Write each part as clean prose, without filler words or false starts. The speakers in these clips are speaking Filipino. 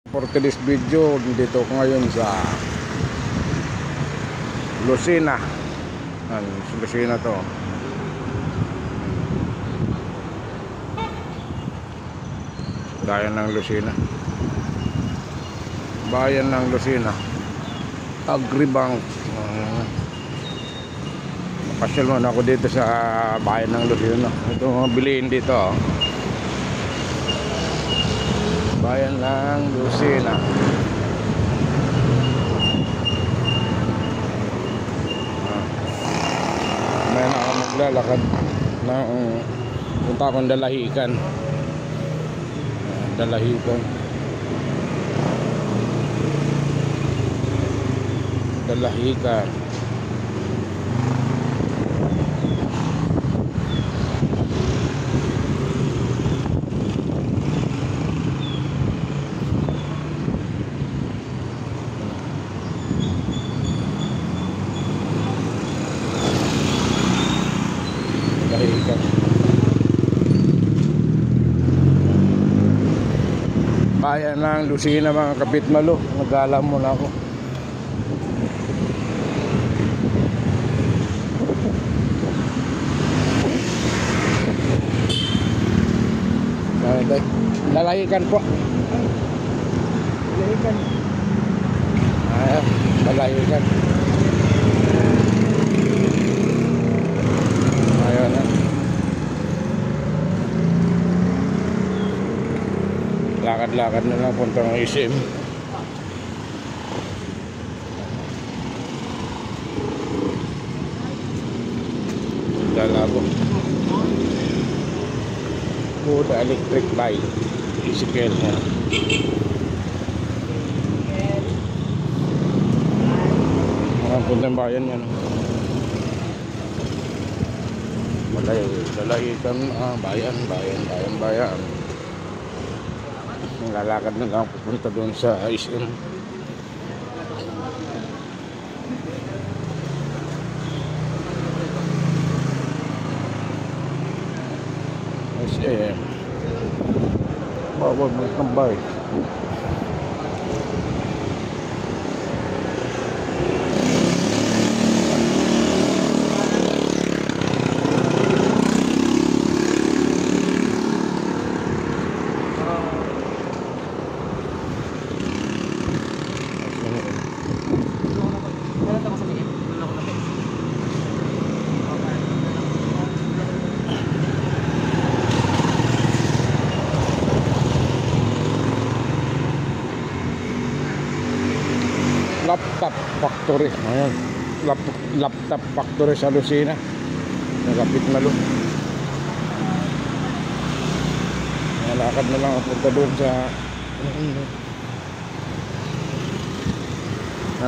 For today's video, dito ko ngayon sa Lucena. Sa Lucena to. Bayan ng Lucena. Bayan ng Lucena. Agribank. Pasyal man ako dito sa bayan ng Lucena. Ito mga bilihin dito. Bayan ng Lucena. May na ako maglalakad ng punta akong Dalahican. Dalahican. Dalahican. Bayan ng Lucena mga kapitmalo. Nag-alam mo na ako. Dalahican po. Dalahican. Ayan, Dalahican. Ayan na. Lakad-lakad na lang punta ng SM. Dalago. Food electric bike. Isikel na. Mga puntang bayan yan. Dalahican, bayan. Lalakad na lang pupunta doon sa SM. SM. Bawal magtambay. Laptop factory. Ayan. Laptop factory sa Lucena. Nagapit na lo. Nalakad na lang ako punta doon sa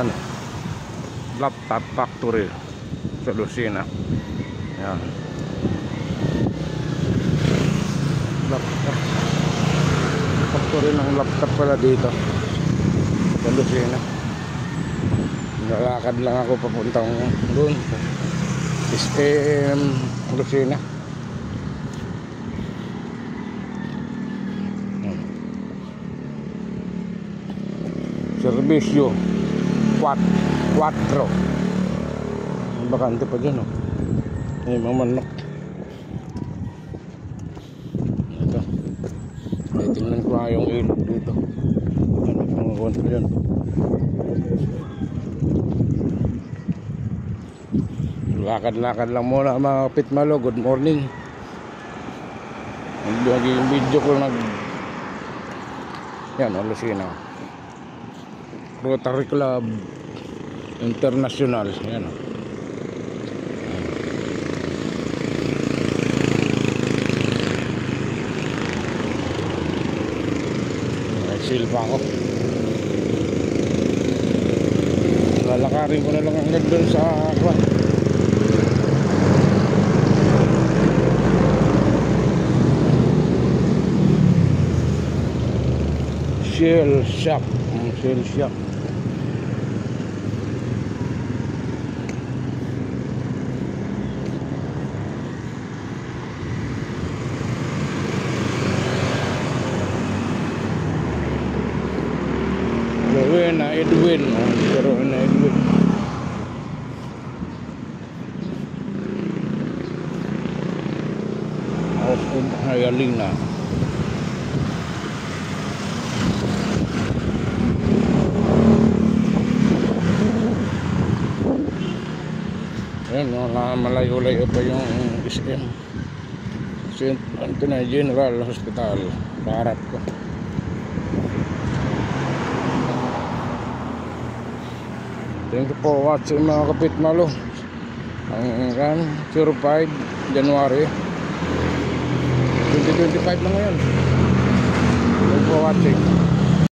ano? Laptop factory sa Lucena. Ayan. Laptop factory ng laptop pala dito sa Lucena. Nalakad lang ako papuntang doon SM Lucena. Servisyo 4 bakante pa dyan, oh. May mga manok. Ito. Ay, tingnan ko nga yung ilog dito. Ano mga kontra dyan. Lakad-lakad lang muna mga kapitmalo. Good morning. Yung video ko yan, Lucena Rotary Club International. Yan, silpa ako. Lalakarin ko na lang hanggang doon sa Shell Shop. Shell Shop. Rowena Edwin. Si Rowena Edwin. House of Hialina. Ayan, malayo-layo pa yung SM St. Anthony General Hospital. Kaharap ko. Thank you for watching mga kapitmalo. Ang 05 January 2025 na ngayon. Thank you for watching.